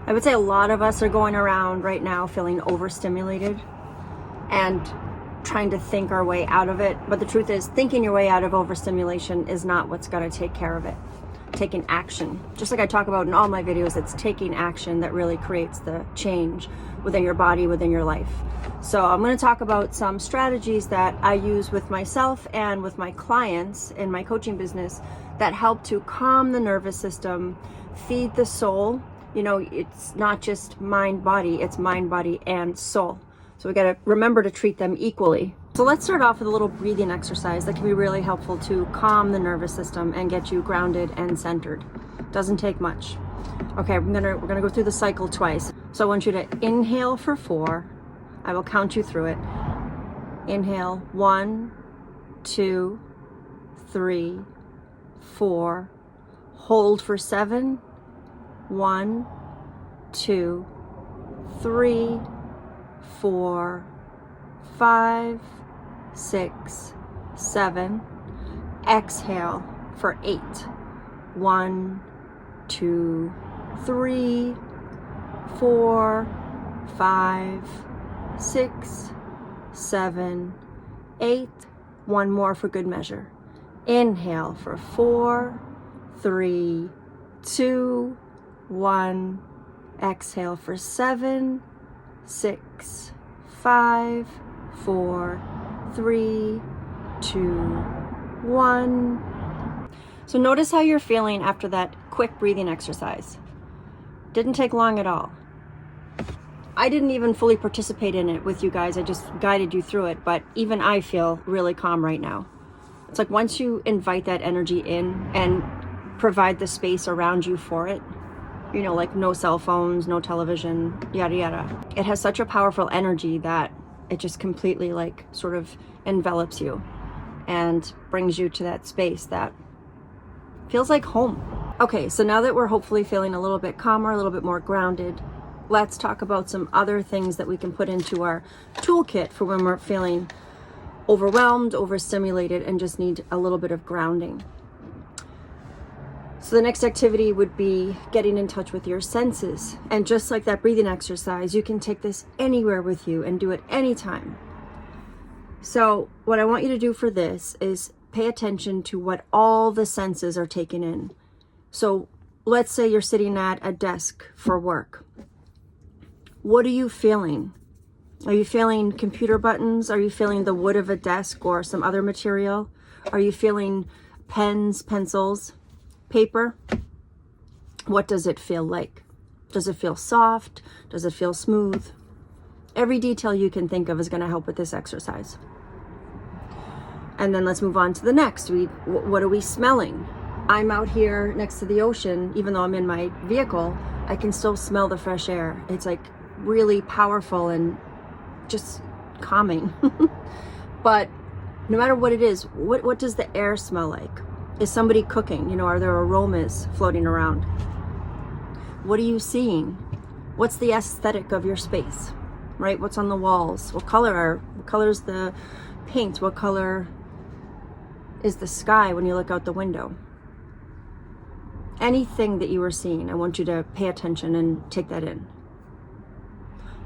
I would say a lot of us are going around right now feeling overstimulated and trying to think our way out of it. But the truth is, thinking your way out of overstimulation is not what's going to take care of it. Taking action, just like I talk about in all my videos, it's taking action that really creates the change within your body, within your life. So I'm going to talk about some strategies that I use with myself and with my clients in my coaching business that help to calm the nervous system, feed the soul. You know, it's not just mind, body, it's mind, body, and soul. So we got to remember to treat them equally. So let's start off with a little breathing exercise that can be really helpful to calm the nervous system and get you grounded and centered. Doesn't take much. Okay, we're gonna go through the cycle twice. So I want you to inhale for 4. I will count you through it. Inhale, 1, 2, 3, 4. Hold for 7. 1, 2, 3, 4, 5, 6, 7. Exhale for 8. 1, 2, 3, 4, 5, 6, 7, 8. One more for good measure. Inhale for 4, 3, 2, 1. Exhale for 7, 6, 5, 4, 3, 2, 1. So notice how you're feeling after that quick breathing exercise. Didn't take long at all. I didn't even fully participate in it with you guys. I just guided you through it, but even I feel really calm right now. It's like once you invite that energy in and provide the space around you for it, you know, like no cell phones, no television, yada yada. It has such a powerful energy that it just completely like sort of envelops you and brings you to that space that feels like home. Okay, so now that we're hopefully feeling a little bit calmer, a little bit more grounded, let's talk about some other things that we can put into our toolkit for when we're feeling overwhelmed, overstimulated, and just need a little bit of grounding. So the next activity would be getting in touch with your senses. And just like that breathing exercise, you can take this anywhere with you and do it anytime. So what I want you to do for this is pay attention to what all the senses are taking in. So let's say you're sitting at a desk for work. What are you feeling? Are you feeling computer buttons? Are you feeling the wood of a desk or some other material? Are you feeling pens, pencils, paper? What does it feel like? Does it feel soft? Does it feel smooth? Every detail you can think of is going to help with this exercise. And then let's move on to the next. What are we smelling? I'm out here next to the ocean. Even though I'm in my vehicle, I can still smell the fresh air. It's like really powerful and just calming. But no matter what it is, what does the air smell like? Is somebody cooking? You know, are there aromas floating around? What are you seeing? What's the aesthetic of your space, right? What's on the walls? What color is the paint? What color is the sky when you look out the window? Anything that you are seeing, I want you to pay attention and take that in.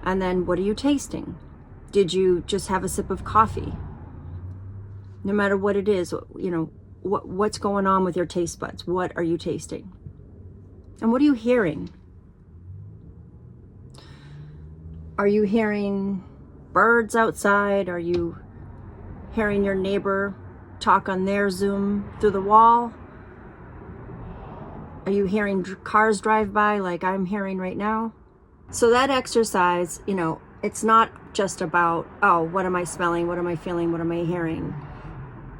And then what are you tasting? Did you just have a sip of coffee? No matter what it is, you know, what's going on with your taste buds? What are you tasting? And what are you hearing? Are you hearing birds outside? Are you hearing your neighbor talk on their Zoom through the wall? Are you hearing cars drive by like I'm hearing right now? So that exercise, you know, it's not just about, oh, what am I smelling? What am I feeling? What am I hearing?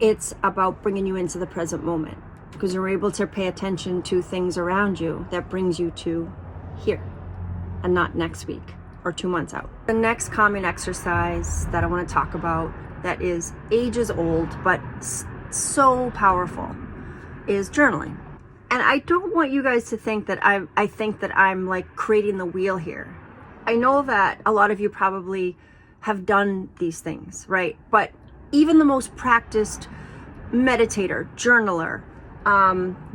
It's about bringing you into the present moment, because you're able to pay attention to things around you that brings you to here and not next week or 2 months out. The next calming exercise that I want to talk about that is ages old but so powerful is journaling. And I don't want you guys to think that I think that I'm like creating the wheel here. I know that a lot of you probably have done these things, right? But even the most practiced meditator, journaler,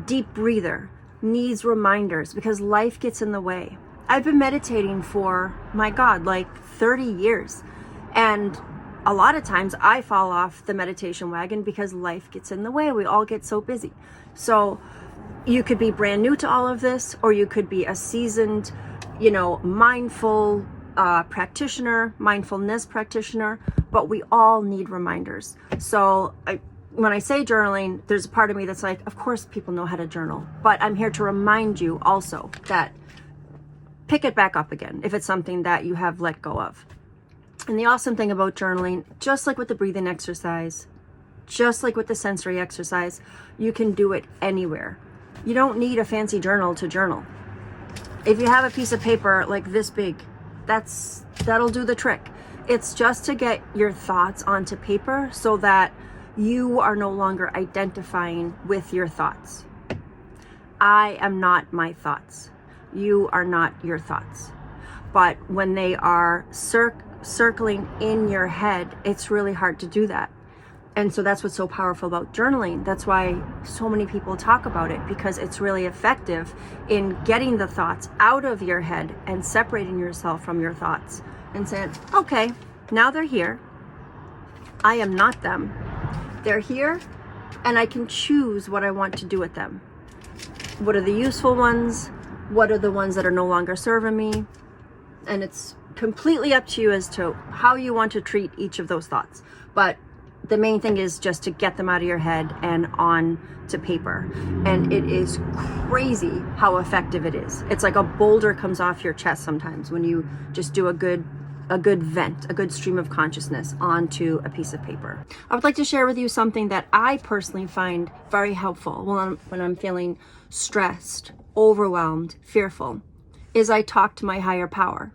deep breather needs reminders because life gets in the way. I've been meditating for, my God, like 30 years. And a lot of times I fall off the meditation wagon because life gets in the way. We all get so busy. So you could be brand new to all of this, or you could be a seasoned, mindful practitioner, mindfulness practitioner, but we all need reminders. So when I say journaling, there's a part of me that's like, of course people know how to journal, but I'm here to remind you also that pick it back up again if it's something that you have let go of. And the awesome thing about journaling, just like with the breathing exercise, just like with the sensory exercise, you can do it anywhere. You don't need a fancy journal to journal. If you have a piece of paper like this big, that'll do the trick. It's just to get your thoughts onto paper so that you are no longer identifying with your thoughts. I am not my thoughts. You are not your thoughts. But when they are circling in your head, it's really hard to do that. And so that's what's so powerful about journaling. That's why so many people talk about it, because it's really effective in getting the thoughts out of your head and separating yourself from your thoughts and saying, okay, now they're here. I am not them. They're here, and I can choose what I want to do with them. What are the useful ones? What are the ones that are no longer serving me? And it's completely up to you as to how you want to treat each of those thoughts. But the main thing is just to get them out of your head and on to paper. And it is crazy how effective it is. It's like a boulder comes off your chest sometimes when you just do a good vent, a good stream of consciousness onto a piece of paper. I would like to share with you something that I personally find very helpful when I'm feeling stressed, overwhelmed, fearful, is I talk to my higher power.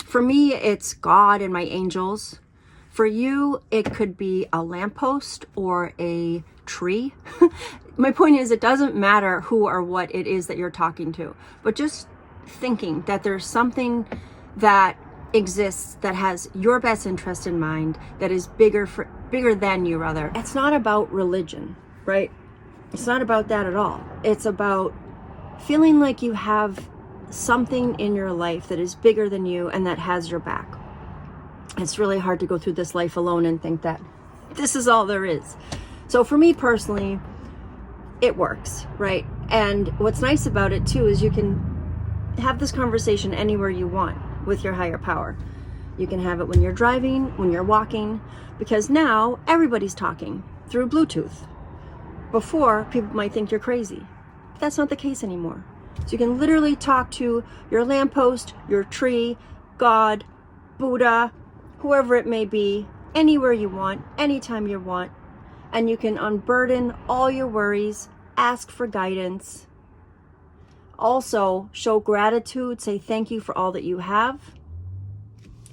For me, it's God and my angels. For you, it could be a lamppost or a tree. My point is, it doesn't matter who or what it is that you're talking to, but just thinking that there's something that exists that has your best interest in mind, that is bigger than you, rather. It's not about religion, right? It's not about that at all. It's about feeling like you have something in your life that is bigger than you and that has your back. It's really hard to go through this life alone and think that this is all there is. So for me personally, it works, right? And what's nice about it too is you can have this conversation anywhere you want with your higher power. You can have it when you're driving, when you're walking, because now everybody's talking through Bluetooth. Before, people might think you're crazy. That's not the case anymore. So you can literally talk to your lamppost, your tree, God, Buddha, whoever it may be, anywhere you want, anytime you want, and you can unburden all your worries, ask for guidance. Also, show gratitude, say thank you for all that you have.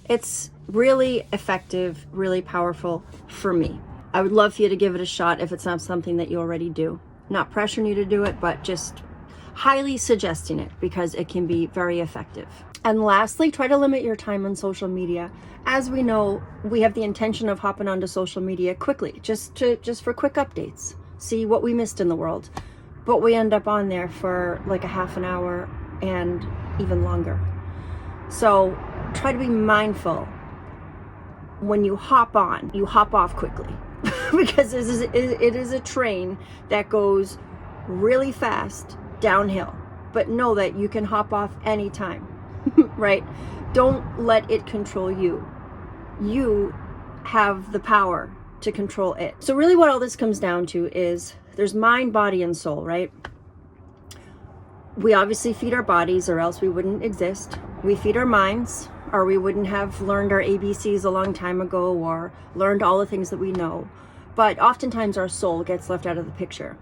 It's really effective, really powerful for me. I would love for you to give it a shot if it's not something that you already do. Not pressuring you to do it, but just highly suggesting it because it can be very effective. And lastly, try to limit your time on social media. As we know, we have the intention of hopping onto social media quickly, just for quick updates, see what we missed in the world. But we end up on there for like a half an hour and even longer. So try to be mindful. When you hop on, you hop off quickly because it is a train that goes really fast downhill. But know that you can hop off anytime, right? Don't let it control you. You have the power to control it. So really what all this comes down to is there's mind, body, and soul, right? We obviously feed our bodies or else we wouldn't exist. We feed our minds or we wouldn't have learned our ABCs a long time ago or learned all the things that we know. But oftentimes our soul gets left out of the picture.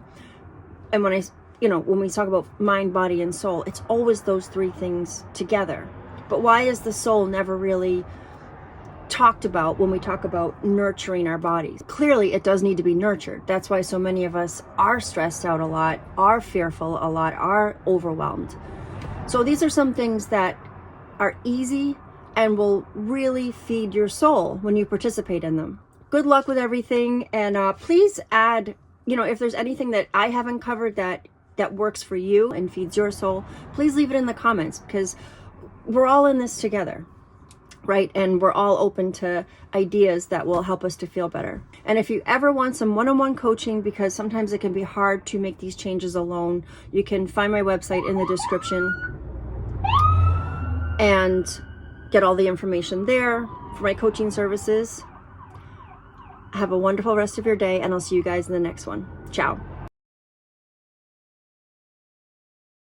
And when we talk about mind, body, and soul, it's always those three things together. But why is the soul never really talked about when we talk about nurturing our bodies? Clearly, it does need to be nurtured. That's why so many of us are stressed out a lot, are fearful a lot, are overwhelmed. So these are some things that are easy and will really feed your soul when you participate in them. Good luck with everything. And please add, if there's anything that I haven't covered that works for you and feeds your soul, please leave it in the comments, because we're all in this together, right? And we're all open to ideas that will help us to feel better. And if you ever want some one-on-one coaching, because sometimes it can be hard to make these changes alone, you can find my website in the description and get all the information there for my coaching services. Have a wonderful rest of your day, and I'll see you guys in the next one. Ciao.